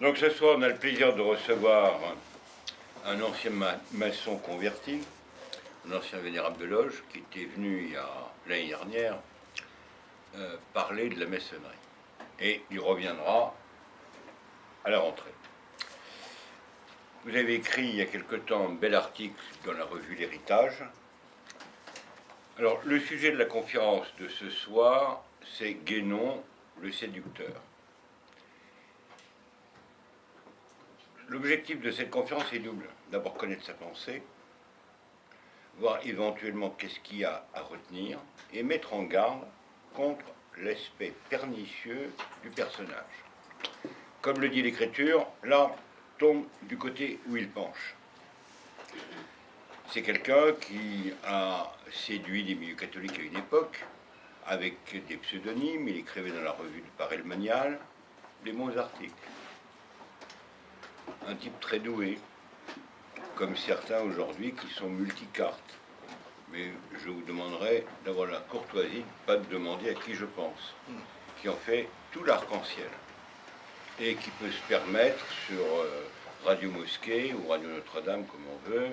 Donc ce soir, on a le plaisir de recevoir un ancien maçon converti, un ancien vénérable de loge, qui était venu l'année dernière parler de la maçonnerie. Et il reviendra à la rentrée. Vous avez écrit il y a quelque temps un bel article dans la revue L'Héritage. Alors, le sujet de la conférence de ce soir, c'est Guénon, le séducteur. L'objectif de cette conférence est double. D'abord connaître sa pensée, voir éventuellement qu'est-ce qu'il y a à retenir, et mettre en garde contre l'aspect pernicieux du personnage. Comme le dit l'Écriture, l'arbre tombe du côté où il penche. C'est quelqu'un qui a séduit les milieux catholiques à une époque, avec des pseudonymes. Il écrivait dans la revue du Paray-le-Monial des bons articles. Un type très doué, comme certains aujourd'hui qui sont multicartes. Mais je vous demanderai d'avoir la courtoisie de ne pas demander à qui je pense, qui en fait tout l'arc-en-ciel, et qui peut se permettre sur Radio Mosquée ou Radio Notre-Dame, comme on veut,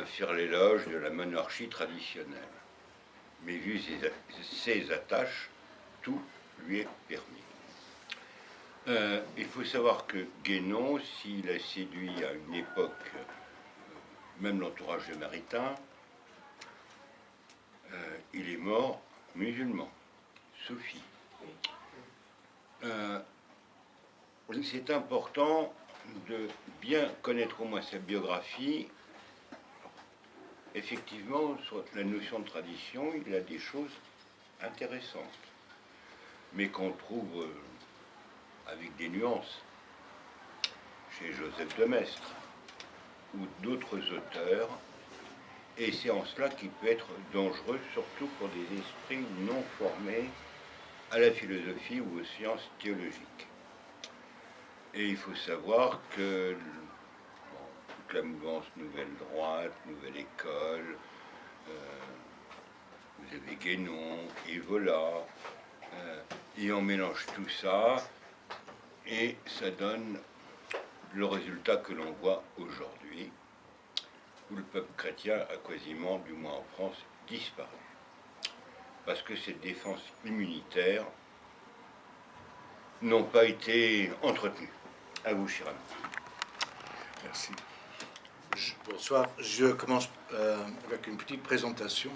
faire l'éloge de la monarchie traditionnelle. Mais vu ses attaches, tout lui est permis. Il faut savoir que Guénon, s'il a séduit à une époque, même l'entourage de Maritain, il est mort musulman, soufi. C'est important de bien connaître au moins sa biographie. Effectivement, sur la notion de tradition, il a des choses intéressantes, mais qu'on trouve avec des nuances chez Joseph de Maistre ou d'autres auteurs, et c'est en cela qu'il peut être dangereux, surtout pour des esprits non formés à la philosophie ou aux sciences théologiques. Et il faut savoir que toute la mouvance Nouvelle Droite, Nouvelle École, vous avez Guénon, Evola, et on mélange tout ça, et ça donne le résultat que l'on voit aujourd'hui, où le peuple chrétien a quasiment, du moins en France, disparu. Parce que ces défenses immunitaires n'ont pas été entretenues. À vous, Chiram. Merci. Bonsoir. Je commence avec une petite présentation.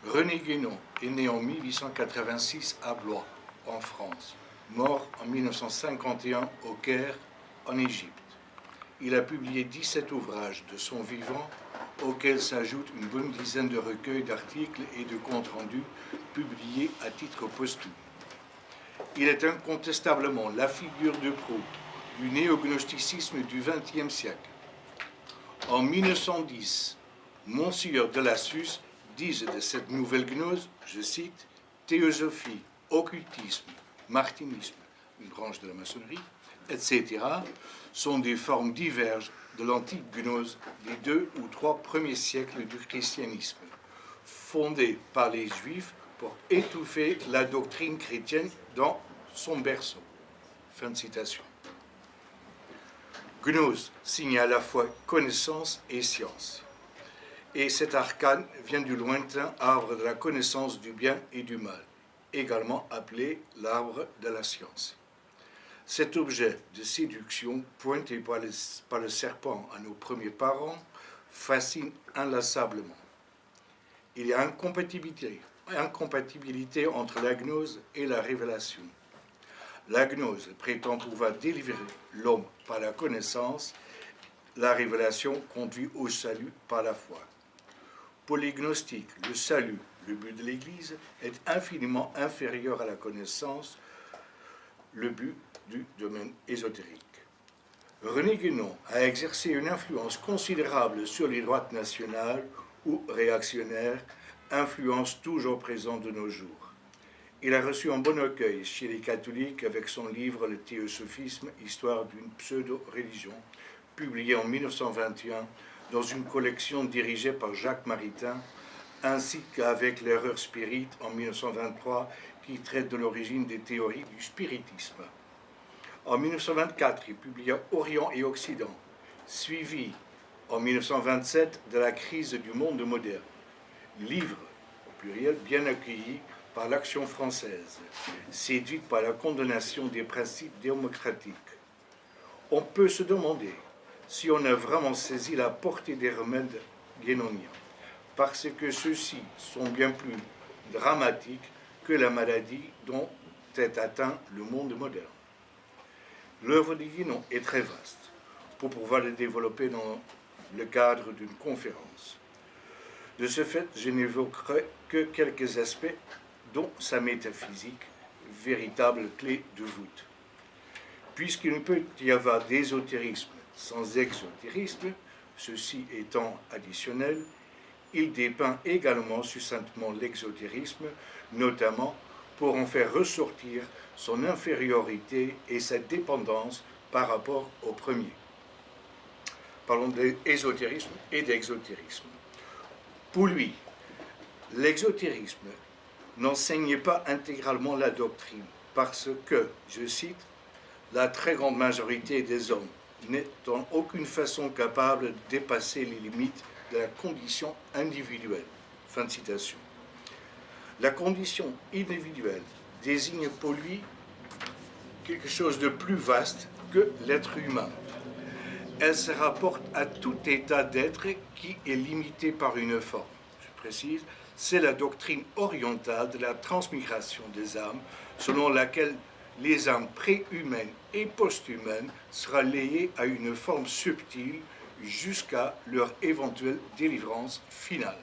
René Guénon est né en 1886 à Blois, en France, mort en 1951 au Caire, en Égypte. Il a publié 17 ouvrages de son vivant, auxquels s'ajoutent une bonne dizaine de recueils d'articles et de comptes rendus publiés à titre posthume. Il est incontestablement la figure de proue du néognosticisme du XXe siècle. En 1910, Monsignor de Lassus disait de cette nouvelle gnose, je cite, théosophie, occultisme, martinisme, une branche de la maçonnerie, etc., sont des formes diverses de l'antique gnose des 2 ou 3 premiers siècles du christianisme, fondées par les Juifs pour étouffer la doctrine chrétienne dans son berceau. Fin de citation. Gnose signe à la fois connaissance et science. Et cet arcane vient du lointain arbre de la connaissance du bien et du mal, également appelé l'arbre de la science. Cet objet de séduction, pointé par le serpent à nos premiers parents, fascine inlassablement. Il y a incompatibilité entre la gnose et la révélation. La gnose prétend pouvoir délivrer l'homme par la connaissance, la révélation conduit au salut par la foi. Pour les gnostiques, le salut, le but de l'Église, est infiniment inférieur à la connaissance, le but du domaine ésotérique. René Guénon a exercé une influence considérable sur les droites nationales ou réactionnaires, influence toujours présente de nos jours. Il a reçu un bon accueil chez les catholiques avec son livre « Le théosophisme, histoire d'une pseudo-religion », publié en 1921 dans une collection dirigée par Jacques Maritain, ainsi qu'avec l'erreur spirite en 1923 qui traite de l'origine des théories du spiritisme. En 1924, il publia Orient et Occident, suivi en 1927 de la crise du monde moderne. Livre, au pluriel, bien accueilli par l'action française, séduite par la condamnation des principes démocratiques. On peut se demander si on a vraiment saisi la portée des remèdes guénoniens, parce que ceux-ci sont bien plus dramatiques que la maladie dont est atteint le monde moderne. L'œuvre de Guénon est très vaste pour pouvoir le développer dans le cadre d'une conférence. De ce fait, je n'évoquerai que quelques aspects, dont sa métaphysique, véritable clé de voûte. Puisqu'il ne peut y avoir d'ésotérisme sans exotérisme, ceci étant additionnel, il dépeint également succinctement l'exotérisme, notamment pour en faire ressortir son infériorité et sa dépendance par rapport au premier. Parlons d'ésotérisme et d'exotérisme. Pour lui, l'exotérisme n'enseignait pas intégralement la doctrine, parce que, je cite, la très grande majorité des hommes n'est en aucune façon capable de dépasser les limites de la condition individuelle. Fin de citation. La condition individuelle désigne pour lui quelque chose de plus vaste que l'être humain. Elle se rapporte à tout état d'être qui est limité par une forme. Je précise, c'est la doctrine orientale de la transmigration des âmes, selon laquelle les âmes préhumaines et post-humaines sera liées à une forme subtile jusqu'à leur éventuelle délivrance finale.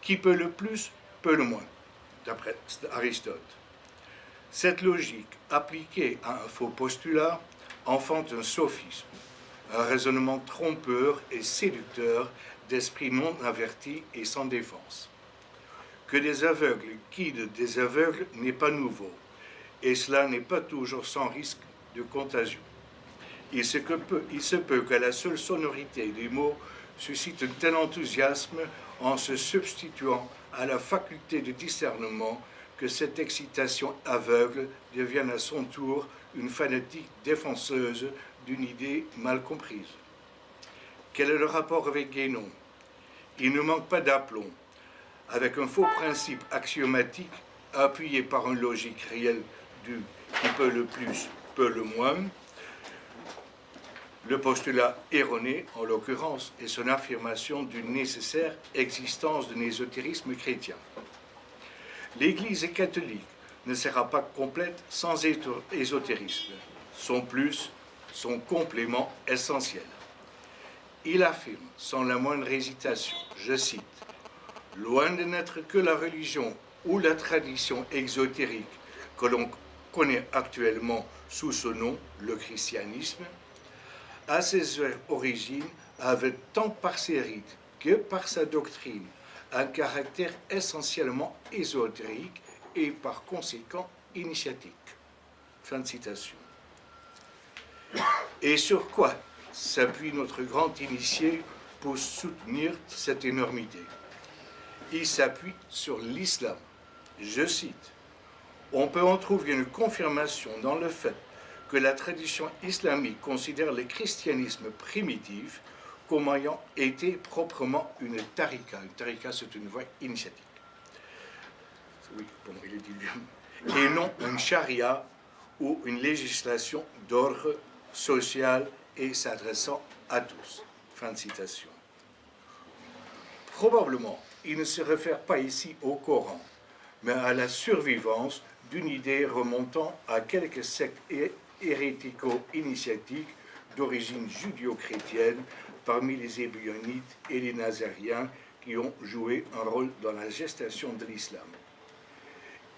Qui peut le plus, peut le moins, d'après Aristote. Cette logique, appliquée à un faux postulat, enfante un sophisme, un raisonnement trompeur et séducteur d'esprits non avertis et sans défense. Que des aveugles guident des aveugles n'est pas nouveau, et cela n'est pas toujours sans risque de contagion. Il se peut que la seule sonorité des mots suscite un tel enthousiasme en se substituant à la faculté de discernement que cette excitation aveugle devienne à son tour une fanatique défenseuse d'une idée mal comprise. Quel est le rapport avec Guénon? Il ne manque pas d'aplomb, avec un faux principe axiomatique appuyé par une logique réelle du qui peut le plus, peut le moins. Le postulat erroné, en l'occurrence, est son affirmation d'une nécessaire existence d'un ésotérisme chrétien. L'Église catholique ne sera pas complète sans ésotérisme. Son plus, son complément essentiel. Il affirme, sans la moindre hésitation, je cite, « Loin de n'être que la religion ou la tradition exotérique que l'on connaît actuellement sous ce nom, le christianisme, à ses origines avait tant par ses rites que par sa doctrine un caractère essentiellement ésotérique et par conséquent initiatique. » Fin de citation. Et sur quoi s'appuie notre grand initié pour soutenir cette énormité? Il s'appuie sur l'islam. Je cite, « On peut en trouver une confirmation dans le fait que la tradition islamique considère le christianisme primitif comme ayant été proprement une tarika. Une tarika, c'est une voie initiatique. Oui, bon, il est dit lui-même. Et non une charia ou une législation d'ordre social et s'adressant à tous. » Fin de citation. Probablement, il ne se réfère pas ici au Coran, mais à la survivance d'une idée remontant à quelques sectes hérético-initiatiques d'origine judéo-chrétienne parmi les Ébionites et les Nazériens qui ont joué un rôle dans la gestation de l'islam.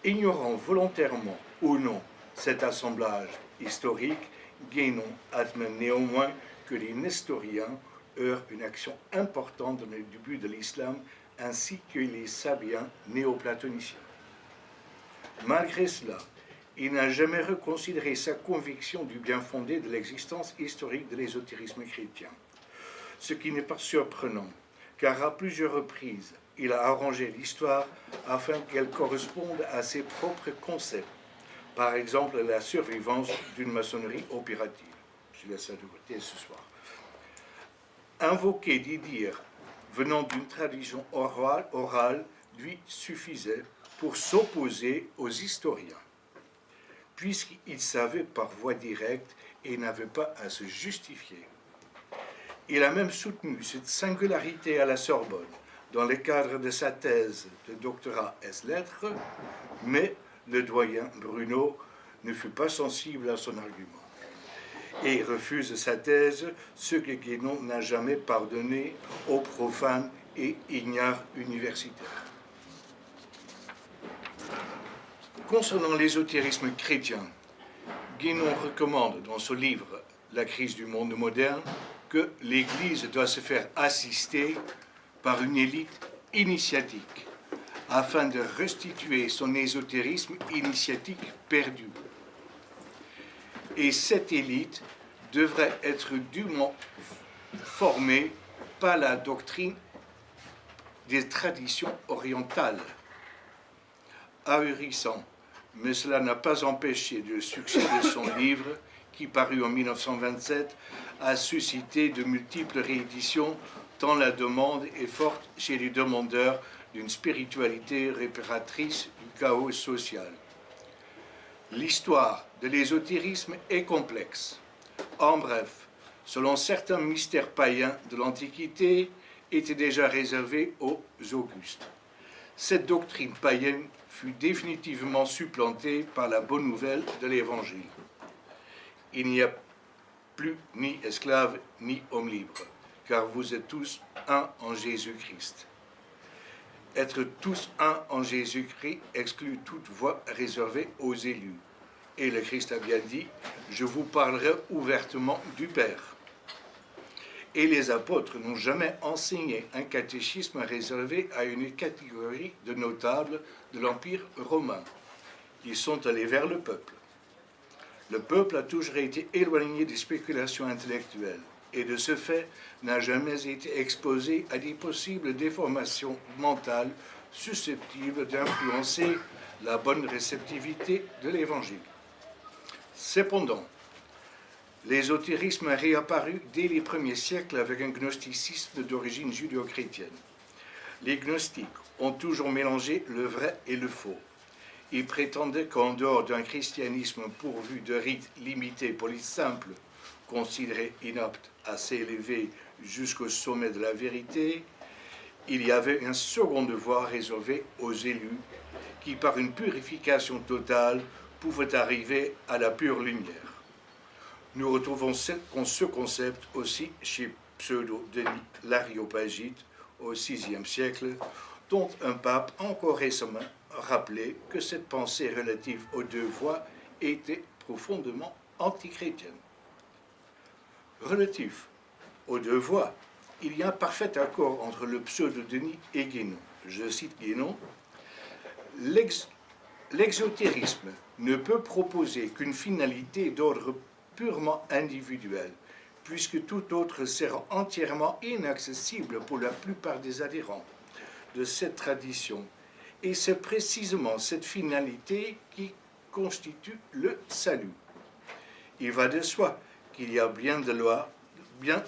Ignorant volontairement ou non cet assemblage historique, Guénon admet néanmoins que les nestoriens eurent une action importante dans le début de l'islam ainsi que les sabiens néoplatoniciens. Malgré cela, il n'a jamais reconsidéré sa conviction du bien fondé de l'existence historique de l'ésotérisme chrétien. Ce qui n'est pas surprenant, car à plusieurs reprises, il a arrangé l'histoire afin qu'elle corresponde à ses propres concepts. Par exemple, la survivance d'une maçonnerie opérative. Je laisse ça de côté ce soir. Invoquer des dires venant d'une tradition orale lui suffisait pour s'opposer aux historiens, puisqu'il savait par voie directe et n'avait pas à se justifier. Il a même soutenu cette singularité à la Sorbonne dans le cadre de sa thèse de doctorat ès-lettres, mais le doyen Bruno ne fut pas sensible à son argument et refuse sa thèse, ce que Guénon n'a jamais pardonné aux profanes et ignares universitaires. Concernant l'ésotérisme chrétien, Guénon recommande dans son livre « La crise du monde moderne » que l'Église doit se faire assister par une élite initiatique afin de restituer son ésotérisme initiatique perdu. Et cette élite devrait être dûment formée par la doctrine des traditions orientales. Ahurissant, mais cela n'a pas empêché le succès de son livre, qui parut en 1927, a suscité de multiples rééditions, tant la demande est forte chez les demandeurs d'une spiritualité réparatrice du chaos social. L'histoire de l'ésotérisme est complexe. En bref, selon certains mystères païens de l'Antiquité, était déjà réservée aux Augustes. Cette doctrine païenne fut définitivement supplantée par la bonne nouvelle de l'Évangile. Il n'y a plus ni esclaves ni hommes libres, car vous êtes tous un en Jésus-Christ. Être tous un en Jésus-Christ exclut toute voie réservée aux élus. Et le Christ a bien dit, je vous parlerai ouvertement du Père. Et les apôtres n'ont jamais enseigné un catéchisme réservé à une catégorie de notables de l'Empire romain. Ils sont allés vers le peuple. Le peuple a toujours été éloigné des spéculations intellectuelles et de ce fait n'a jamais été exposé à des possibles déformations mentales susceptibles d'influencer la bonne réceptivité de l'Évangile. Cependant, l'ésotérisme a réapparu dès les premiers siècles avec un gnosticisme d'origine judéo-chrétienne. Les gnostiques ont toujours mélangé le vrai et le faux. Ils prétendaient qu'en dehors d'un christianisme pourvu de rites limités pour les simples, considérés inaptes à s'élever jusqu'au sommet de la vérité, il y avait un second devoir réservé aux élus qui, par une purification totale, pouvaient arriver à la pure lumière. Nous retrouvons ce concept aussi chez Pseudo-Denis l'Aréopagite au VIe siècle, dont un pape encore récemment rappelé que cette pensée relative aux deux voies était profondément antichrétienne. Relatif aux deux voies, il y a un parfait accord entre le Pseudo-Denis et Guénon. Je cite Guénon, l'exotérisme ne peut proposer qu'une finalité d'ordre purement individuel, puisque tout autre sera entièrement inaccessible pour la plupart des adhérents de cette tradition. Et c'est précisément cette finalité qui constitue le salut. Il va de soi qu'il y a bien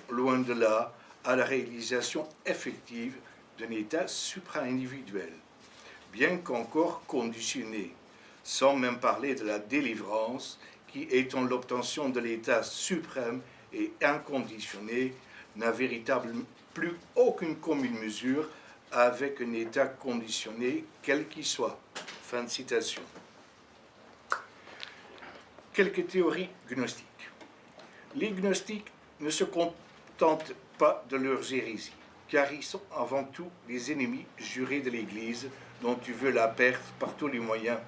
loin de là à la réalisation effective d'un état supra-individuel, bien qu'encore conditionné, sans même parler de la délivrance qui, étant l'obtention de l'état suprême et inconditionné, n'a véritablement plus aucune commune mesure avec un état conditionné, quel qu'il soit. Fin de citation. Quelques théories gnostiques. Les gnostiques ne se contentent pas de leurs hérésies, car ils sont avant tout des ennemis jurés de l'Église dont tu veux la perte par tous les moyens,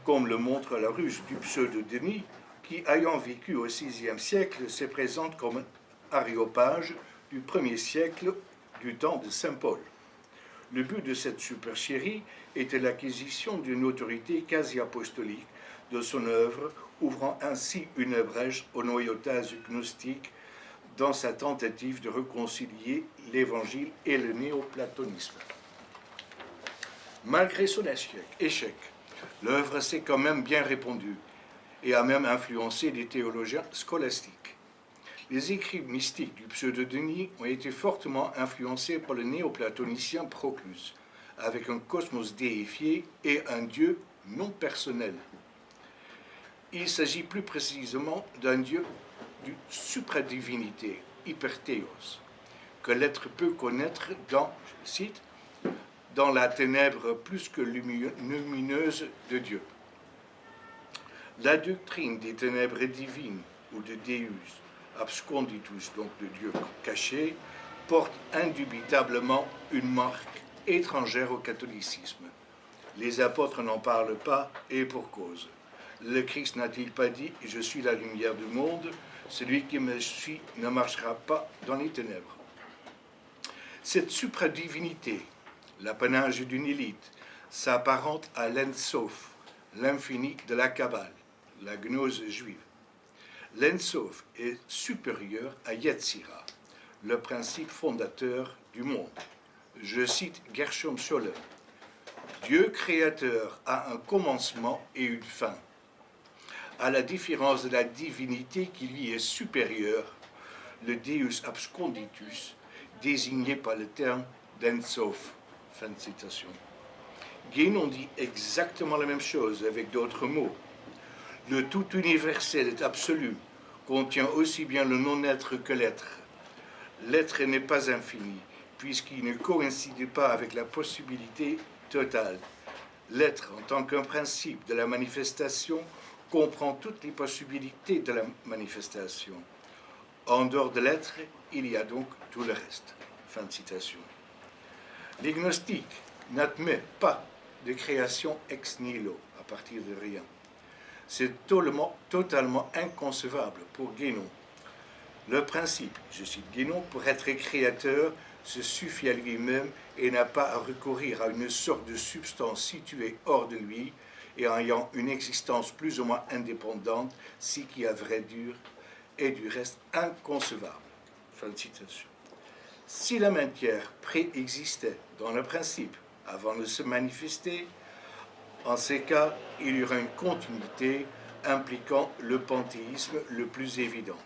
comme le montre la ruse du Pseudo-Denis, qui, ayant vécu au VIe siècle, se présente comme un aréopage du 1er siècle du temps de saint Paul. Le but de cette supercherie était l'acquisition d'une autorité quasi-apostolique de son œuvre, ouvrant ainsi une brèche au noyautage gnostique dans sa tentative de réconcilier l'Évangile et le néoplatonisme. Malgré son échec, l'œuvre s'est quand même bien répandue, et a même influencé les théologiens scolastiques. Les écrits mystiques du pseudo-Denis ont été fortement influencés par le néoplatonicien Proclus, avec un cosmos déifié et un Dieu non personnel. Il s'agit plus précisément d'un Dieu de supradivinité, hyperthéos, que l'être peut connaître dans, je cite, dans la ténèbre plus que lumineuse de Dieu. La doctrine des ténèbres divines ou de Deus absconditus, donc de Dieu caché, porte indubitablement une marque étrangère au catholicisme. Les apôtres n'en parlent pas, et pour cause. Le Christ n'a-t-il pas dit « Je suis la lumière du monde, celui qui me suit ne marchera pas dans les ténèbres ». Cette supradivinité, l'apanage d'une élite, s'apparente à l'En-Sof, l'infini de la Kabbale, la gnose juive. L'En-Sof est supérieur à Yetzira, le principe fondateur du monde. Je cite Gershom Scholem. Dieu créateur a un commencement et une fin. À la différence de la divinité qui lui est supérieure, le Deus absconditus, désigné par le terme d'En-Sof. Fin de citation. Guénon dit exactement la même chose avec d'autres mots. Le tout universel est absolu, contient aussi bien le non-être que l'être. L'être n'est pas infini, puisqu'il ne coïncide pas avec la possibilité totale. L'être, en tant qu'un principe de la manifestation, comprend toutes les possibilités de la manifestation. En dehors de l'être, il y a donc tout le reste. Fin de citation. Les gnostiques n'admettent pas de création ex nihilo, à partir de rien. C'est totalement inconcevable pour Guénon. Le principe, je cite Guénon, pour être créateur, se suffit à lui-même et n'a pas à recourir à une sorte de substance située hors de lui et ayant une existence plus ou moins indépendante, ce qui, à vrai dire, est du reste inconcevable. Fin de citation. Si la matière préexistait dans le principe avant de se manifester, en ces cas, il y aura une continuité impliquant le panthéisme le plus évident.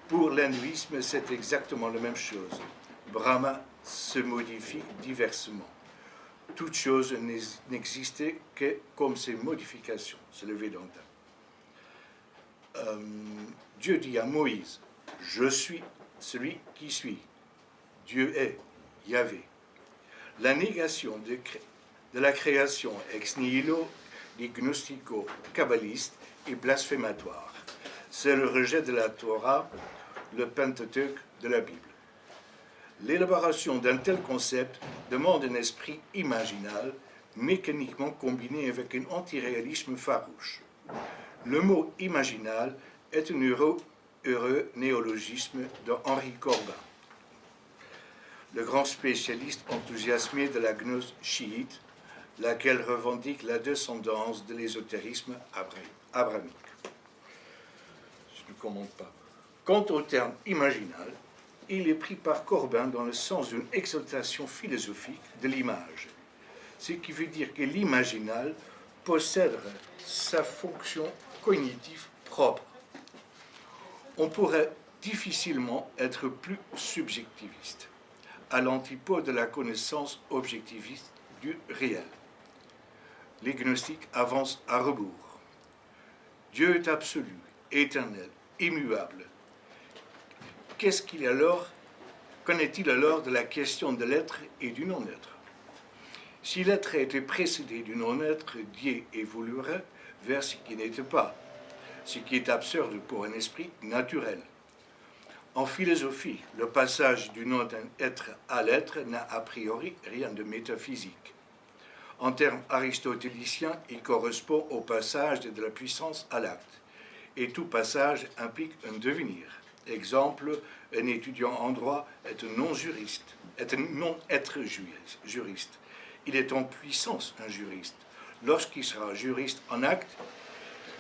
Pour l'hindouisme, c'est exactement la même chose. Brahma se modifie diversement. Toute chose n'existait que comme ses modifications. C'est le Vedanta. Dieu dit à Moïse, « Je suis celui qui suis. » Dieu est, Yahvé. La négation de la création ex nihilo des gnostico-kabbalistes est blasphématoire. C'est le rejet de la Torah, le Pentateuque de la Bible. L'élaboration d'un tel concept demande un esprit imaginal, mécaniquement combiné avec un antiréalisme farouche. Le mot imaginal est un heureux néologisme d'Henri Corbin, le grand spécialiste enthousiasmé de la gnose chiite, laquelle revendique la descendance de l'ésotérisme abrahamique. Je ne commente pas. Quant au terme imaginal, il est pris par Corbin dans le sens d'une exaltation philosophique de l'image, ce qui veut dire que l'imaginal possède sa fonction cognitive propre. On pourrait difficilement être plus subjectiviste, à l'antipode de la connaissance objectiviste du réel. Les gnostiques avancent à rebours. Dieu est absolu, éternel, immuable. Qu'en est-il alors de la question de l'être et du non-être? Si l'être était précédé du non-être, Dieu évoluerait vers ce qui n'était pas, ce qui est absurde pour un esprit naturel. En philosophie, le passage du non-être à l'être n'a a priori rien de métaphysique. En termes aristotéliciens, il correspond au passage de la puissance à l'acte. Et tout passage implique un devenir. Exemple, un étudiant en droit est un non-juriste, est un non-être juriste. Il est en puissance un juriste. Lorsqu'il sera juriste en acte,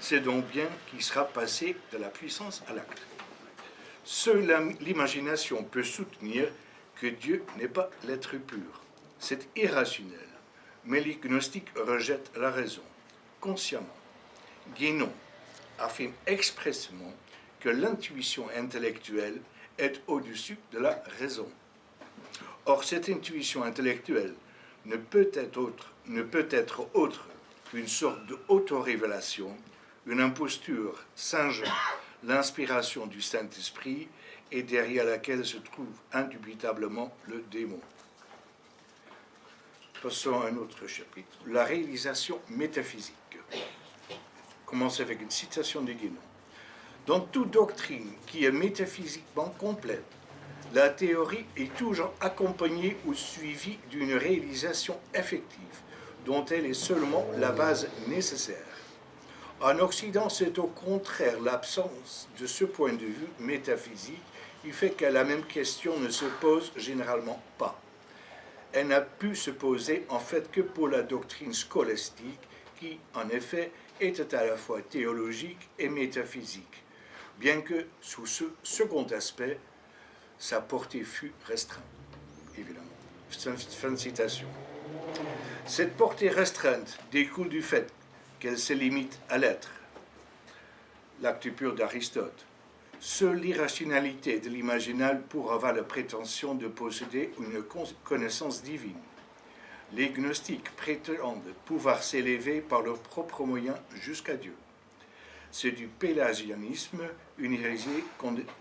c'est donc bien qu'il sera passé de la puissance à l'acte. Seule l'imagination peut soutenir que Dieu n'est pas l'être pur. C'est irrationnel. Mais les gnostiques rejettent la raison, consciemment. Guénon, affirme expressément que l'intuition intellectuelle est au-dessus de la raison. Or, cette intuition intellectuelle ne peut être autre qu'une sorte d'auto-révélation, une imposture singeant l'inspiration du Saint-Esprit et derrière laquelle se trouve indubitablement le démon. Passons à un autre chapitre, la réalisation métaphysique. Commence avec une citation de Guénon. Dans toute doctrine qui est métaphysiquement complète, la théorie est toujours accompagnée ou suivie d'une réalisation effective, dont elle est seulement la base nécessaire. En Occident, c'est au contraire l'absence de ce point de vue métaphysique qui fait que la même question ne se pose généralement pas. Elle n'a pu se poser en fait que pour la doctrine scolastique qui, en effet, était à la fois théologique et métaphysique, bien que sous ce second aspect, sa portée fut restreinte, évidemment. Fin de citation. Cette portée restreinte découle du fait qu'elle se limite à l'être, l'acte pur d'Aristote. Seule l'irrationalité de l'imaginal pourra avoir la prétention de posséder une connaissance divine. Les gnostiques prétendent pouvoir s'élever par leurs propres moyens jusqu'à Dieu. C'est du pélagianisme, une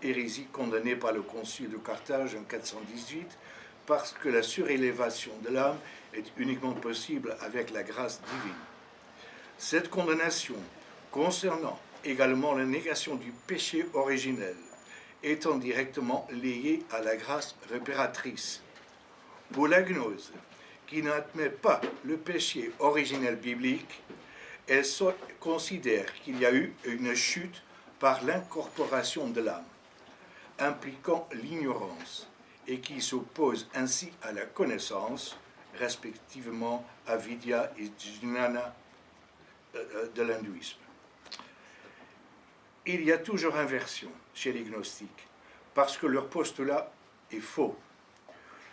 hérésie condamnée par le concile de Carthage en 418, parce que la surélévation de l'âme est uniquement possible avec la grâce divine. Cette condamnation concernant également la négation du péché originel, étant directement liée à la grâce réparatrice. Pour la gnose, qui n'admet pas le péché originel biblique, elle considère qu'il y a eu une chute par l'incorporation de l'âme, impliquant l'ignorance, et qui s'oppose ainsi à la connaissance, respectivement à Vidya et Jnana de l'hindouisme. Il y a toujours inversion chez les gnostiques, parce que leur postulat est faux.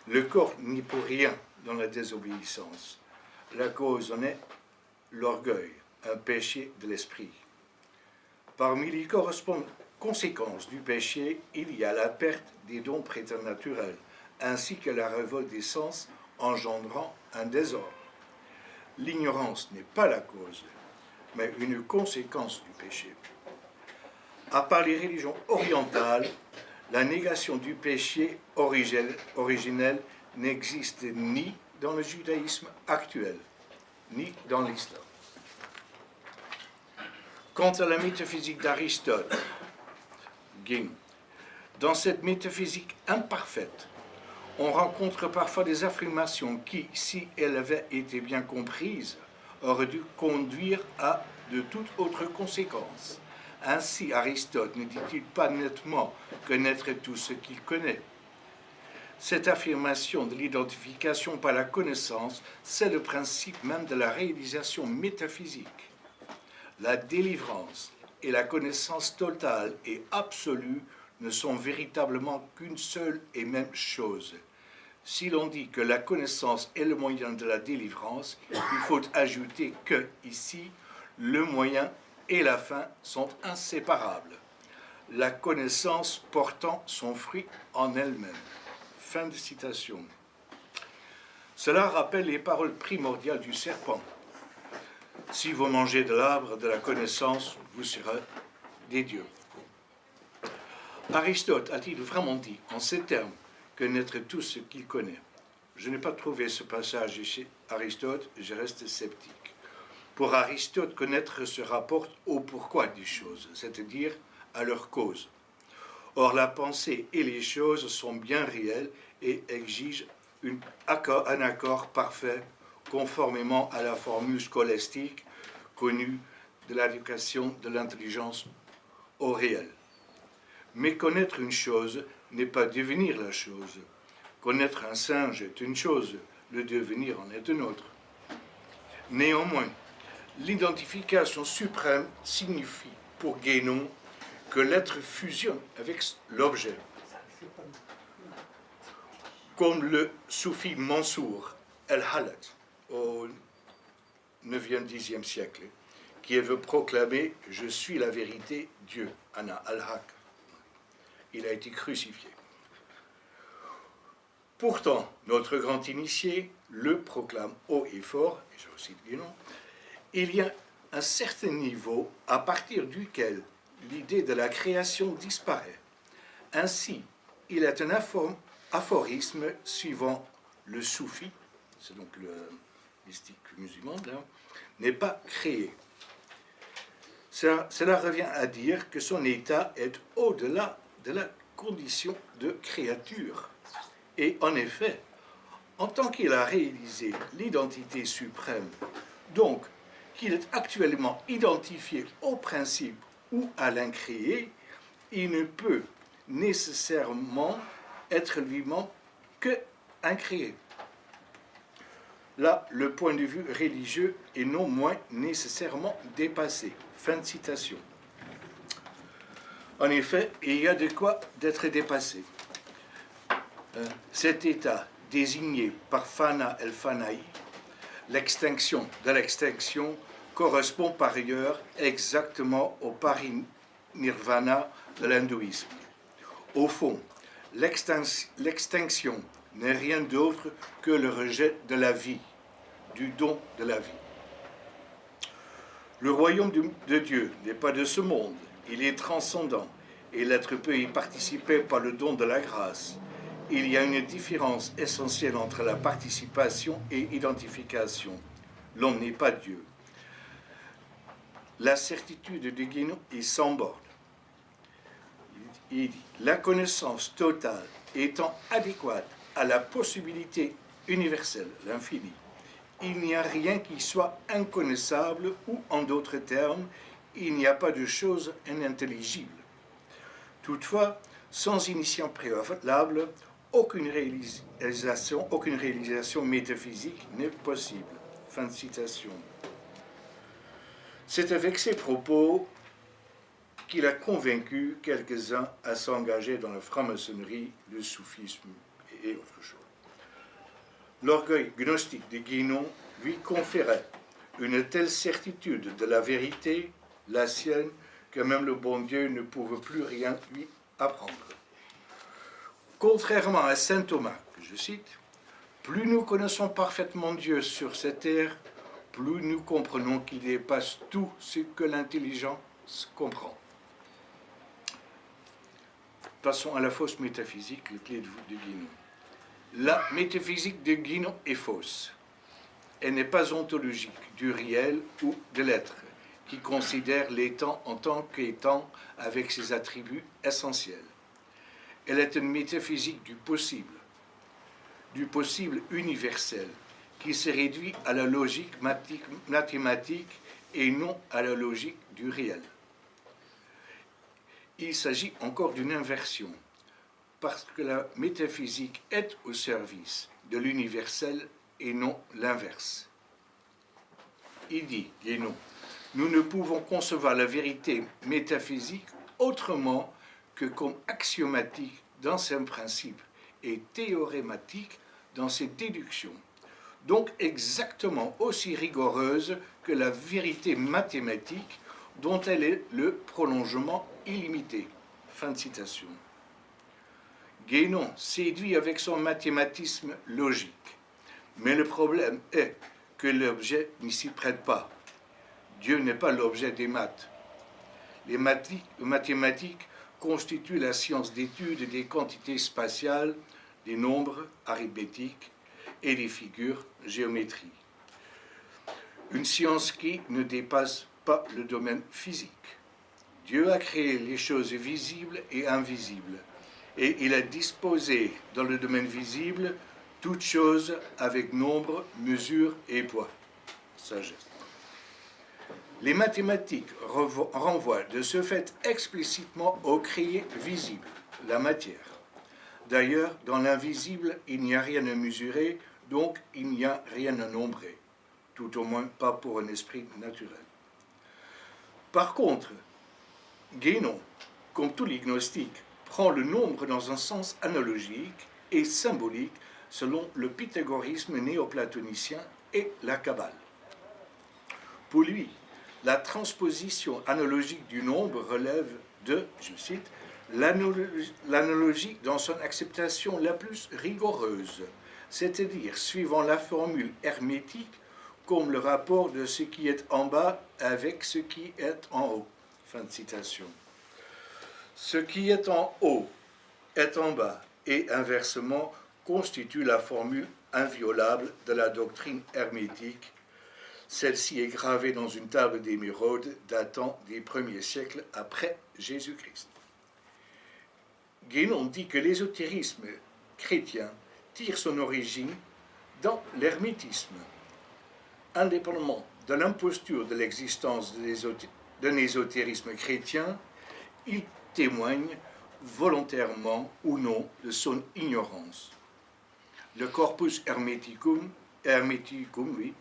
Le corps n'y peut rien dans la désobéissance. La cause en est l'orgueil, un péché de l'esprit. Parmi les conséquences du péché, il y a la perte des dons préternaturels, ainsi que la révolte des sens engendrant un désordre. L'ignorance n'est pas la cause, mais une conséquence du péché. À part les religions orientales, la négation du péché originel n'existe ni dans le judaïsme actuel, ni dans l'islam. Quant à la métaphysique d'Aristote, Guénon, dans cette métaphysique imparfaite, on rencontre parfois des affirmations qui, si elles avaient été bien comprises, auraient dû conduire à de toutes autres conséquences. Ainsi, Aristote ne dit-il pas nettement connaître tout ce qu'il connaît. Cette affirmation de l'identification par la connaissance, c'est le principe même de la réalisation métaphysique. La délivrance et la connaissance totale et absolue ne sont véritablement qu'une seule et même chose. Si l'on dit que la connaissance est le moyen de la délivrance, il faut ajouter que, ici, le moyen et la fin sont inséparables, la connaissance portant son fruit en elle-même. Fin de citation. Cela rappelle les paroles primordiales du serpent. Si vous mangez de l'arbre de la connaissance, vous serez des dieux. Aristote a-t-il vraiment dit en ces termes connaître tout ce qu'il connaît? Je n'ai pas trouvé ce passage chez Aristote, je reste sceptique. Pour Aristote, connaître se rapporte au pourquoi des choses, c'est-à-dire à leur cause. Or, la pensée et les choses sont bien réelles et exigent un accord parfait, conformément à la formule scolastique connue de l'éducation de l'intelligence au réel. Mais connaître une chose n'est pas devenir la chose. Connaître un singe est une chose, le devenir en est une autre. Néanmoins, l'identification suprême signifie pour Guénon que l'être fusionne avec l'objet. Comme le soufi Mansour el-Halat au 9e, 10e siècle, qui veut proclamer « Je suis la vérité, Dieu », Ana al-Haq. Il a été crucifié. Pourtant, notre grand initié le proclame haut et fort, et je cite Guénon, il y a un certain niveau à partir duquel l'idée de la création disparaît. Ainsi, il est un aphorisme suivant le soufi, c'est donc le mystique musulman, n'est pas créé. Cela revient à dire que son état est au-delà de la condition de créature. Et en effet, en tant qu'il a réalisé l'identité suprême, donc qu'il est actuellement identifié au principe ou à l'incréé, il ne peut nécessairement être lui-même que incréé. Là, le point de vue religieux est non moins nécessairement dépassé. Fin de citation. En effet, il y a de quoi d'être dépassé. Cet état désigné par Fana el-Fanaï, l'extinction de l'extinction, correspond par ailleurs exactement au parinirvana de l'hindouisme. Au fond, l'extinction n'est rien d'autre que le rejet de la vie, du don de la vie. Le royaume de Dieu n'est pas de ce monde, il est transcendant, et l'être peut y participer par le don de la grâce. Il y a une différence essentielle entre la participation et l'identification. L'homme n'est pas Dieu. La certitude de Guénon est sans borne. Il dit, la connaissance totale étant adéquate à la possibilité universelle, l'infini, il n'y a rien qui soit inconnaissable ou, en d'autres termes, il n'y a pas de chose inintelligible. Toutefois, sans initiation préalable, aucune réalisation métaphysique n'est possible. Fin de citation. C'est avec ces propos qu'il a convaincu quelques-uns à s'engager dans la franc-maçonnerie, le soufisme et autre chose. L'orgueil gnostique de Guénon lui conférait une telle certitude de la vérité, la sienne, que même le bon Dieu ne pouvait plus rien lui apprendre. Contrairement à saint Thomas, que je cite, « Plus nous connaissons parfaitement Dieu sur cette terre, plus nous comprenons qu'il dépasse tout ce que l'intelligence comprend. » Passons à la fausse métaphysique, le clé de voûte de Guénon. La métaphysique de Guénon est fausse. Elle n'est pas ontologique du réel ou de l'être, qui considère l'étant en tant qu'étant avec ses attributs essentiels. Elle est une métaphysique du possible universel, qui se réduit à la logique mathématique et non à la logique du réel. Il s'agit encore d'une inversion, parce que la métaphysique est au service de l'universel et non l'inverse. Il dit, Guénon, nous ne pouvons concevoir la vérité métaphysique autrement que comme axiomatique dans ses principes et théorématique dans ses déductions, donc exactement aussi rigoureuse que la vérité mathématique dont elle est le prolongement illimité. Fin de citation. Guénon séduit avec son mathématisme logique, mais le problème est que l'objet n'y s'y prête pas. Dieu n'est pas l'objet des maths. Les mathématiques constituent la science d'étude des quantités spatiales, des nombres arithmétiques et des figures géométriques. Une science qui ne dépasse pas le domaine physique. Dieu a créé les choses visibles et invisibles, et il a disposé dans le domaine visible toutes choses avec nombre, mesure et poids. Sagesse. Les mathématiques renvoient de ce fait explicitement au créé visible, la matière. D'ailleurs, dans l'invisible, il n'y a rien à mesurer, donc il n'y a rien à nombrer, tout au moins pas pour un esprit naturel. Par contre, Guénon, comme tous les gnostiques, prend le nombre dans un sens analogique et symbolique selon le pythagorisme néoplatonicien et la Kabbale. Pour lui, La transposition analogique du nombre relève de, je cite, l'analogie dans son acceptation la plus rigoureuse, c'est-à-dire suivant la formule hermétique comme le rapport de ce qui est en bas avec ce qui est en haut. Fin de citation. Ce qui est en haut est en bas et inversement constitue la formule inviolable de la doctrine hermétique. Celle-ci est gravée dans une table d'émeraude datant des premiers siècles après Jésus-Christ. Guénon dit que l'ésotérisme chrétien tire son origine dans l'hermétisme. Indépendamment de l'imposture de l'existence d'un ésotérisme chrétien, il témoigne volontairement ou non de son ignorance. Le corpus hermeticum oui,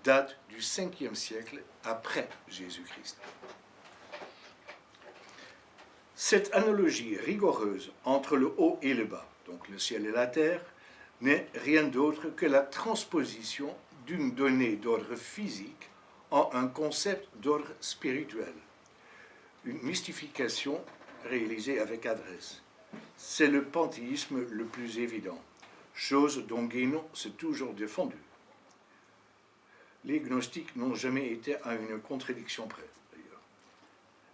date du 5e siècle après Jésus-Christ. Cette analogie rigoureuse entre le haut et le bas, donc le ciel et la terre, n'est rien d'autre que la transposition d'une donnée d'ordre physique en un concept d'ordre spirituel. Une mystification réalisée avec adresse. C'est le panthéisme le plus évident, chose dont Guénon s'est toujours défendu. Les gnostiques n'ont jamais été à une contradiction près, d'ailleurs.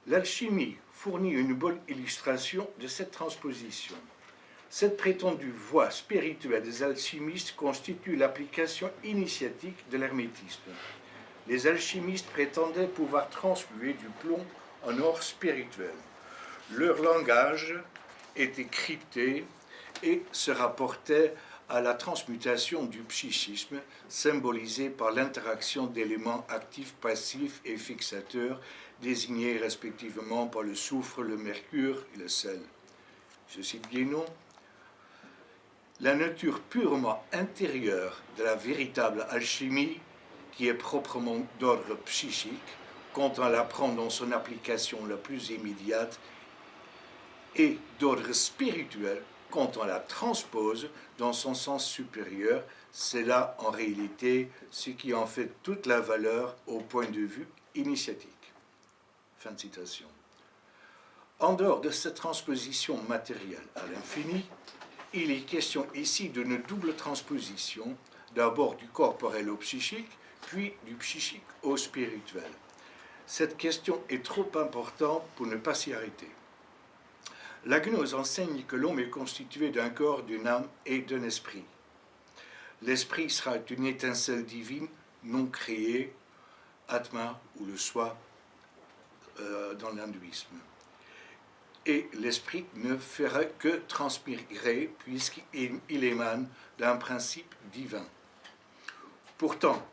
L'alchimie fournit une bonne illustration de cette transposition. Cette prétendue voie spirituelle des alchimistes constitue l'application initiatique de l'hermétisme. Les alchimistes prétendaient pouvoir transmuer du plomb en or spirituel. Leur langage était crypté et se rapportait à la transmutation du psychisme, symbolisée par l'interaction d'éléments actifs, passifs et fixateurs, désignés respectivement par le soufre, le mercure et le sel. Je cite Guénon. La nature purement intérieure de la véritable alchimie, qui est proprement d'ordre psychique, quand on la prend dans son application la plus immédiate, et d'ordre spirituel, quand on la transpose dans son sens supérieur, c'est là en réalité ce qui en fait toute la valeur au point de vue initiatique. Fin de citation. En dehors de cette transposition matérielle à l'infini, il est question ici d'une double transposition, d'abord du corporel au psychique, puis du psychique au spirituel. Cette question est trop importante pour ne pas s'y arrêter. La gnose enseigne que l'homme est constitué d'un corps, d'une âme et d'un esprit. L'esprit sera une étincelle divine non créée, Atma ou le soi dans l'hindouisme. Et l'esprit ne fera que transpirer puisqu'il émane d'un principe divin. Pourtant,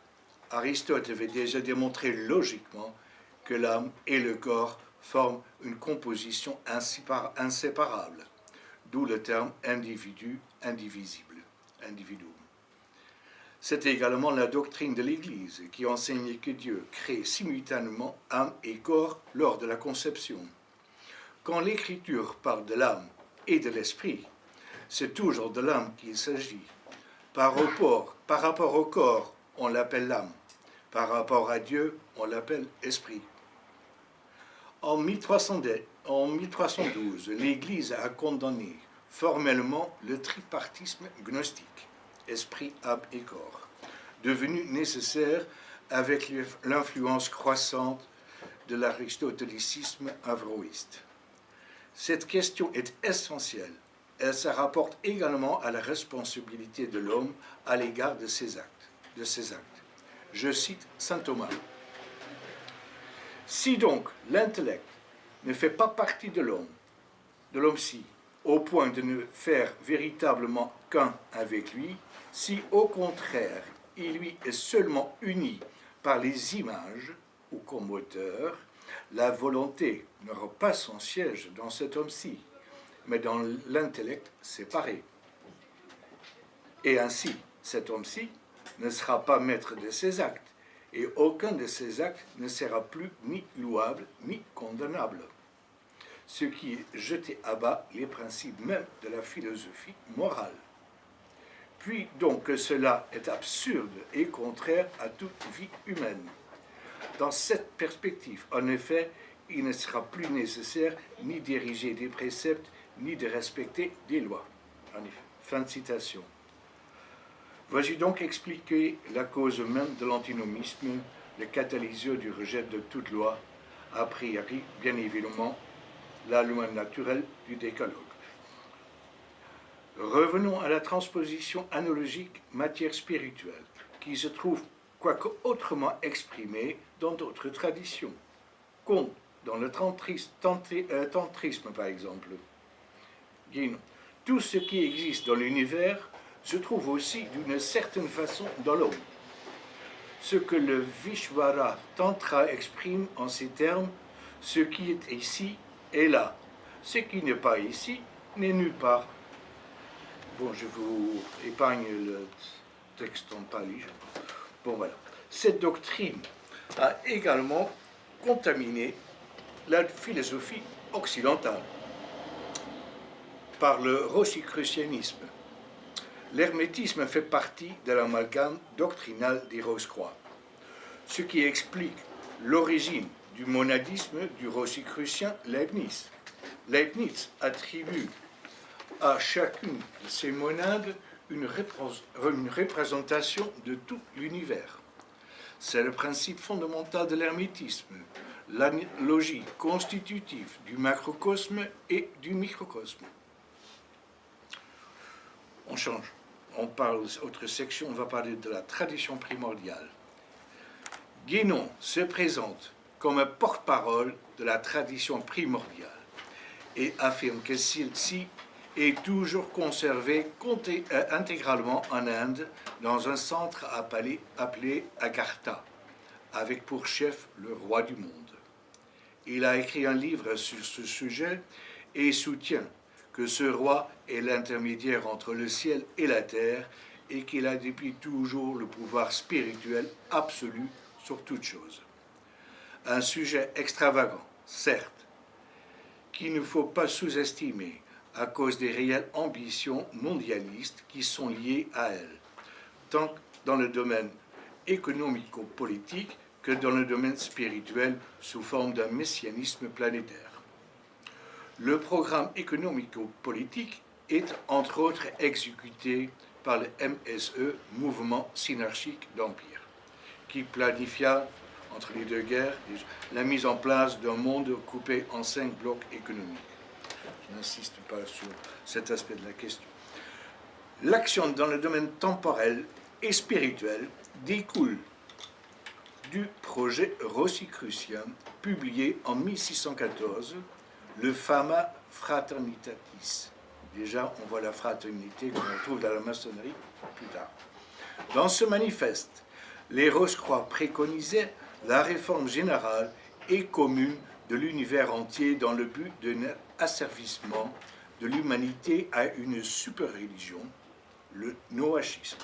Aristote avait déjà démontré logiquement que l'âme et le corps forment une composition inséparable, d'où le terme individu indivisible, individuum. C'est également la doctrine de l'Église qui enseigne que Dieu crée simultanément âme et corps lors de la conception. Quand l'Écriture parle de l'âme et de l'esprit, c'est toujours de l'âme qu'il s'agit. Par rapport au corps, on l'appelle l'âme. Par rapport à Dieu, on l'appelle esprit. En 1312, l'Église a condamné formellement le tripartisme gnostique, esprit, âme et corps, devenu nécessaire avec l'influence croissante de l'aristotélicisme averroïste. Cette question est essentielle. Elle se rapporte également à la responsabilité de l'homme à l'égard de ses actes. Je cite saint Thomas. Si donc l'intellect ne fait pas partie de l'homme-ci, au point de ne faire véritablement qu'un avec lui, si au contraire il lui est seulement uni par les images ou comme moteur, la volonté n'aura pas son siège dans cet homme-ci, mais dans l'intellect séparé. Et ainsi, cet homme-ci ne sera pas maître de ses actes, et aucun de ses actes ne sera plus ni louable ni condamnable, ce qui est jeté à bas les principes même de la philosophie morale. Puis donc que cela est absurde et contraire à toute vie humaine. Dans cette perspective, en effet, il ne sera plus nécessaire ni d'ériger des préceptes, ni de respecter des lois. En effet. Fin de citation. Voici donc expliquer la cause même de l'antinomisme, le catalyseur du rejet de toute loi, a priori, bien évidemment, la loi naturelle du décalogue. Revenons à la transposition analogique matière spirituelle, qui se trouve, quoique autrement exprimée, dans d'autres traditions, comme dans le tantrisme, par exemple. Guénon. Tout ce qui existe dans l'univers se trouve aussi d'une certaine façon dans l'homme. Ce que le Vishvara Tantra exprime en ces termes, ce qui est ici est là, ce qui n'est pas ici n'est nulle part. Bon, je vous épargne le texte en pali. Bon, voilà. Cette doctrine a également contaminé la philosophie occidentale par le rosicrucianisme. L'hermétisme fait partie de l'amalgame doctrinal des Rose-Croix, ce qui explique l'origine du monadisme du rosicrucien Leibniz. Leibniz attribue à chacune de ces monades une représentation de tout l'univers. C'est le principe fondamental de l'hermétisme, l'analogie constitutive du macrocosme et du microcosme. On change. On parle, autre section, on va parler de la tradition primordiale. Guénon se présente comme un porte-parole de la tradition primordiale et affirme que celle-ci est toujours conservée intégralement en Inde dans un centre appelé Agartha, avec pour chef le roi du monde. Il a écrit un livre sur ce sujet et soutient que ce roi est l'intermédiaire entre le ciel et la terre et qu'il a depuis toujours le pouvoir spirituel absolu sur toute chose. Un sujet extravagant, certes, qu'il ne faut pas sous-estimer à cause des réelles ambitions mondialistes qui sont liées à elle, tant dans le domaine économico-politique que dans le domaine spirituel sous forme d'un messianisme planétaire. Le programme économico-politique est entre autres exécuté par le MSE, Mouvement Synarchique d'Empire, qui planifia, entre les deux guerres, la mise en place d'un monde coupé en 5 blocs économiques. Je n'insiste pas sur cet aspect de la question. L'action dans le domaine temporel et spirituel découle du projet rosicrucien publié en 1614, le Fama Fraternitatis. Déjà, on voit la fraternité qu'on retrouve dans la maçonnerie plus tard. Dans ce manifeste, les Rose-Croix préconisaient la réforme générale et commune de l'univers entier dans le but d'un asservissement de l'humanité à une super-religion, le noachisme.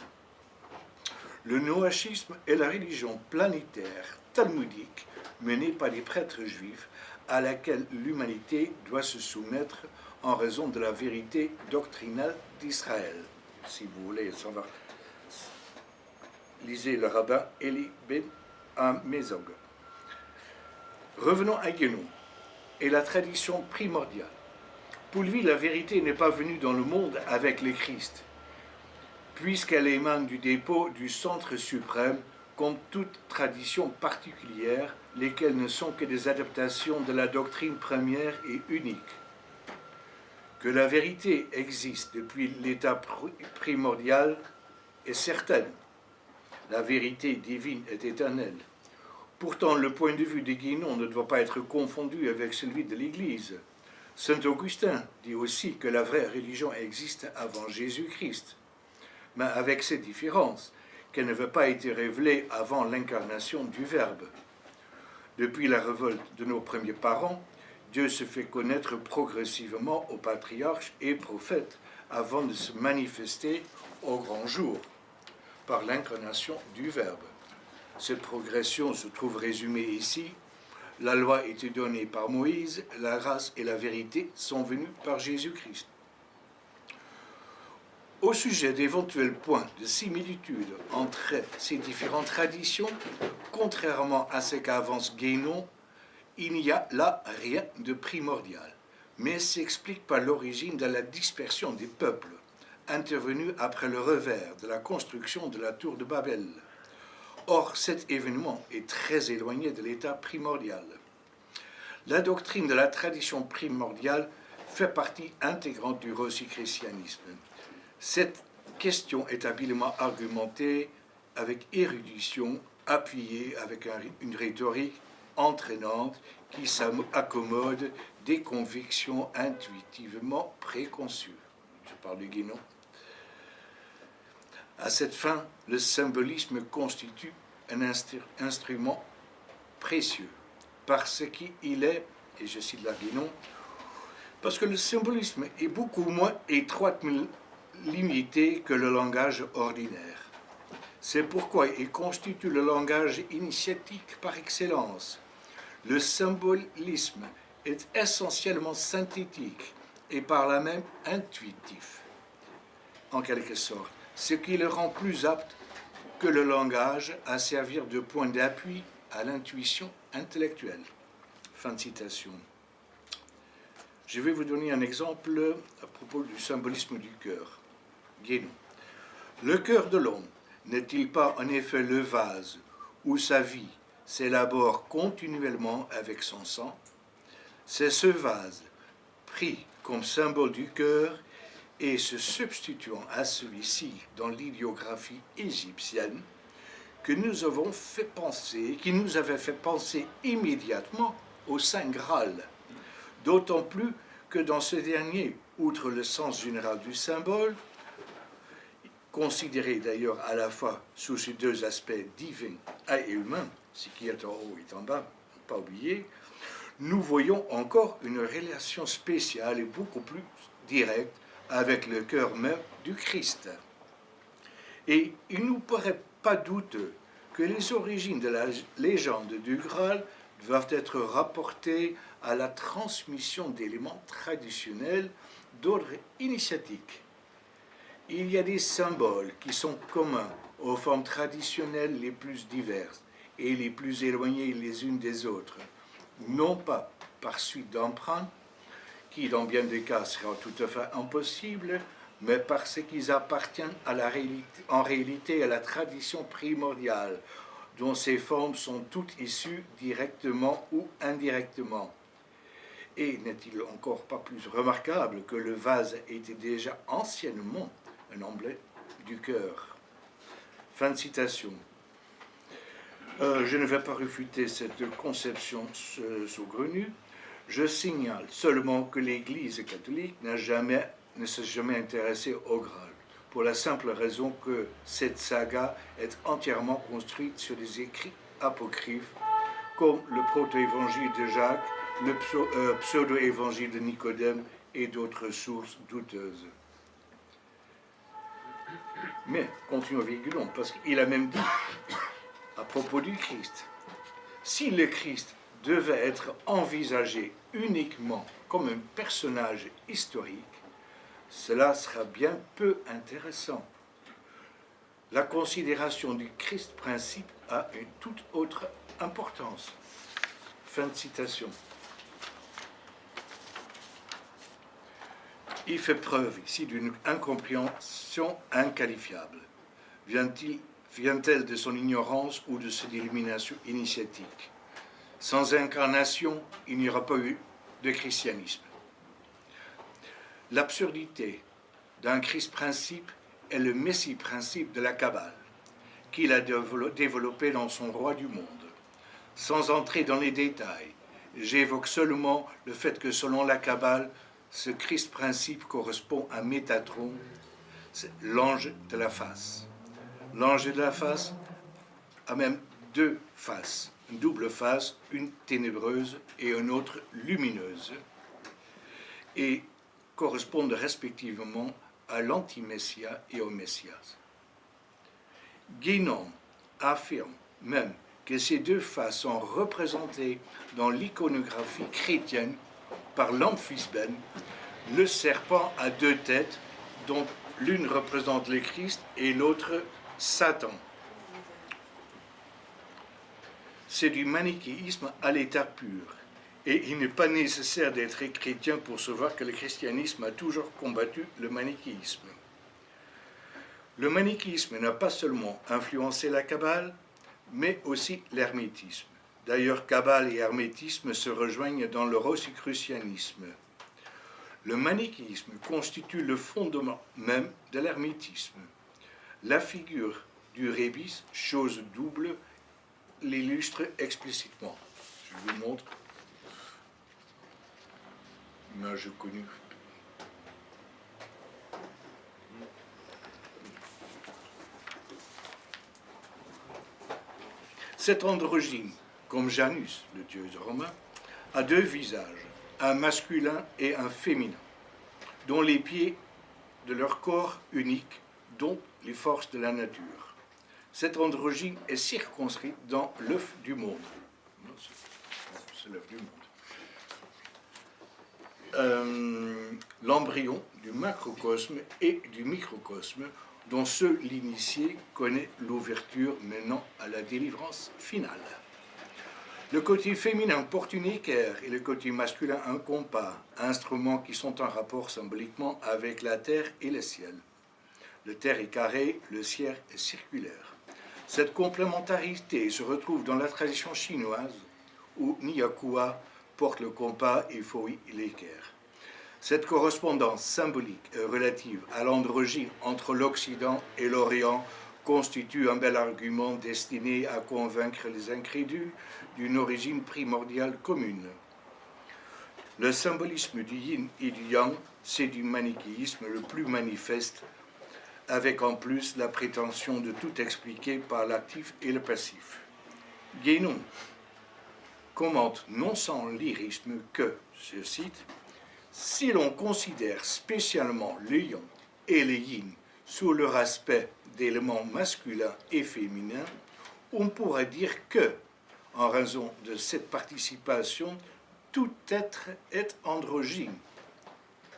Le noachisme est la religion planétaire talmudique menée par les prêtres juifs à laquelle l'humanité doit se soumettre en raison de la vérité doctrinale d'Israël. Si vous voulez savoir, lisez le rabbin Eli Ben Amezog. Revenons à Guénon et la tradition primordiale. Pour lui, la vérité n'est pas venue dans le monde avec le Christ, puisqu'elle émane du dépôt du centre suprême, comme toute tradition particulière, lesquelles ne sont que des adaptations de la doctrine première et unique. Que la vérité existe depuis l'état primordial est certaine. La vérité divine est éternelle. Pourtant, le point de vue de Guénon ne doit pas être confondu avec celui de l'Église. Saint Augustin dit aussi que la vraie religion existe avant Jésus-Christ, mais avec cette différence qu'elle ne veut pas être révélée avant l'incarnation du Verbe. Depuis la révolte de nos premiers parents, Dieu se fait connaître progressivement aux patriarches et prophètes avant de se manifester au grand jour, par l'incarnation du Verbe. Cette progression se trouve résumée ici. La loi a été donnée par Moïse, la grâce et la vérité sont venues par Jésus-Christ. Au sujet d'éventuels points de similitude entre ces différentes traditions, contrairement à ce qu'avance Guénon, il n'y a là rien de primordial, mais s'explique par l'origine de la dispersion des peuples, intervenue après le revers de la construction de la tour de Babel. Or, cet événement est très éloigné de l'état primordial. La doctrine de la tradition primordiale fait partie intégrante du rosicrucianisme. Cette question est habilement argumentée avec érudition, appuyée avec une rhétorique entraînante qui s'accommode des convictions intuitivement préconçues. Je parle de Guénon. À cette fin, le symbolisme constitue un instrument précieux parce qu'il est, et je cite la Guénon, parce que le symbolisme est beaucoup moins étroitement limité que le langage ordinaire. C'est pourquoi il constitue le langage initiatique par excellence. Le symbolisme est essentiellement synthétique et par là même intuitif, en quelque sorte, ce qui le rend plus apte que le langage à servir de point d'appui à l'intuition intellectuelle. Fin de citation. Je vais vous donner un exemple à propos du symbolisme du cœur. Guénon. Le cœur de l'homme n'est-il pas en effet le vase où sa vie s'élabore continuellement avec son sang? C'est ce vase, pris comme symbole du cœur et se substituant à celui-ci dans l'idéographie égyptienne, qui nous avait fait penser immédiatement au Saint Graal, d'autant plus que dans ce dernier, outre le sens général du symbole, considéré d'ailleurs à la fois sous ces deux aspects divins et humains, ce qui est en haut et en bas, pas oublier, nous voyons encore une relation spéciale et beaucoup plus directe avec le cœur même du Christ. Et il ne nous paraît pas douteux que les origines de la légende du Graal doivent être rapportées à la transmission d'éléments traditionnels d'ordre initiatique. Il y a des symboles qui sont communs aux formes traditionnelles les plus diverses et les plus éloignées les unes des autres, non pas par suite d'emprunts, qui dans bien des cas sera tout à fait impossible, mais parce qu'ils appartiennent en réalité à la tradition primordiale, dont ces formes sont toutes issues directement ou indirectement. Et n'est-il encore pas plus remarquable que le vase était déjà anciennement un emblème du cœur? Fin de citation. Je ne vais pas réfuter cette conception saugrenue. Je signale seulement que l'Église catholique ne s'est jamais intéressée au Graal, pour la simple raison que cette saga est entièrement construite sur des écrits apocryphes, comme le proto-évangile de Jacques, le pseudo-évangile de Nicodème et d'autres sources douteuses. Mais, continuons avec Guénon, parce qu'il a même dit, à propos du Christ, si le Christ devait être envisagé uniquement comme un personnage historique, cela sera bien peu intéressant. La considération du Christ principe a une toute autre importance. Fin de citation. Il fait preuve ici d'une incompréhension inqualifiable. Vient-elle de son ignorance ou de son illumination initiatique? Sans incarnation, il n'y aura pas eu de christianisme. L'absurdité d'un Christ principe est le Messie principe de la Kabbale, qu'il a développé dans son roi du monde. Sans entrer dans les détails, j'évoque seulement le fait que selon la Kabbale, ce Christ principe correspond à Métatron, c'est l'ange de la face. L'ange de la face a même deux faces, une double face, une ténébreuse et une autre lumineuse, et correspondent respectivement à l'anti-messia et au Messias. Guénon affirme même que ces deux faces sont représentées dans l'iconographie chrétienne par l'amphibène, le serpent à deux têtes dont L'une représente le Christ et l'autre Satan. C'est du manichéisme à l'état pur. Et il n'est pas nécessaire d'être chrétien pour savoir que le christianisme a toujours combattu le manichéisme. Le manichéisme n'a pas seulement influencé la Kabbale, mais aussi l'hermétisme. D'ailleurs, Kabbale et hermétisme se rejoignent dans le rosicrucianisme. Le manichéisme constitue le fondement même de l'hermétisme. La figure du rébis, chose double, l'illustre explicitement. Je vous montre. Image connue. Cet androgyne, comme Janus, le dieu romain, a deux visages, un masculin et un féminin, dont les pieds de leur corps unique, dont les forces de la nature. Cet androgyne est circonscrit dans l'œuf du monde. C'est l'œuf du monde. L'embryon du macrocosme et du microcosme, dont seul l'initié connaît l'ouverture menant à la délivrance finale. Le côté féminin porte une équerre et le côté masculin un compas, instruments qui sont en rapport symboliquement avec la terre et le ciel. Le terre est carré, le ciel est circulaire. Cette complémentarité se retrouve dans la tradition chinoise, où Nyakua porte le compas et Foi l'équerre. Cette correspondance symbolique et relative à l'androgyne entre l'Occident et l'Orient constitue un bel argument destiné à convaincre les incrédules d'une origine primordiale commune. Le symbolisme du yin et du yang, c'est du manichéisme le plus manifeste, avec en plus la prétention de tout expliquer par l'actif et le passif. Guénon commente non sans lyrisme que, je cite, « Si l'on considère spécialement le yang et le yin sous leur aspect d'éléments masculins et féminins, on pourrait dire que, en raison de cette participation, tout être est androgyne.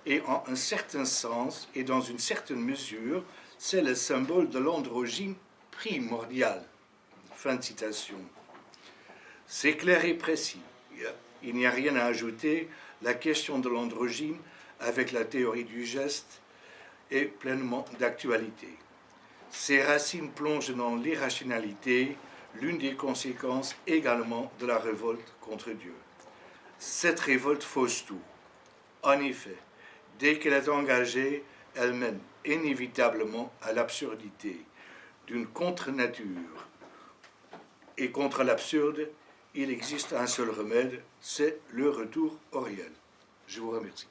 Et en un certain sens et dans une certaine mesure, c'est le symbole de l'androgyne primordial. » Fin de citation. C'est clair et précis. Il n'y a rien à ajouter. La question de l'androgyne, avec la théorie du geste, est pleinement d'actualité. Ses racines plongent dans l'irrationalité, l'une des conséquences également de la révolte contre Dieu. Cette révolte fausse tout. En effet, dès qu'elle est engagée, elle mène inévitablement à l'absurdité d'une contre-nature. Et contre l'absurde, il existe un seul remède, c'est le retour au réel. Je vous remercie.